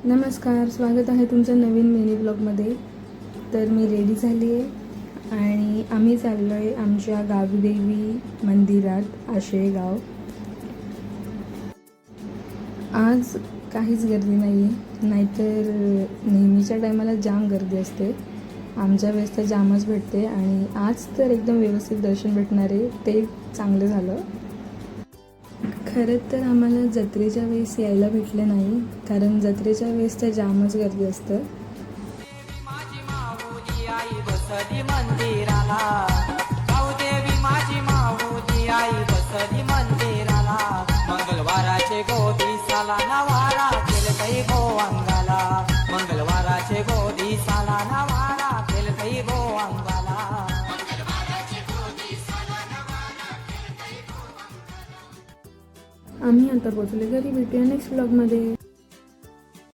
नमस्कार, स्वागत आहे तुमचं नवीन मिनी ब्लॉगमध्ये. तर मी रेडी झाली आहे आणि आम्ही चाललो आहे आमच्या गावीदेवी मंदिरात, आशेगाव. आज काहीच गर्दी नाही आहे, नाहीतर नेहमीच्या टायमाला जाम गर्दी असते. आमच्या वेळेस तर जामच भेटते आणि आज तर एकदम व्यवस्थित दर्शन भेटणार आहे, ते चांगलं झालं. खरं तर आम्हाला जत्रेच्या वेळेस यायला भेटलं नाही, कारण जत्रेच्या वेळेस तर जामच गर्दी असतं. माझी माऊली आई बसली मंदिराला, गावदेवी माझी माऊली आई बसली मंदिराला. मंगळवाराचे गोदीसाला नवारा केल काही गोवांगाला, मंगळवाराचे गोदीसाला नवारा केल काही गोवांगाला. आम्ही आता पोचले घरी. भेटूया नेक्स्ट ब्लॉगमध्ये.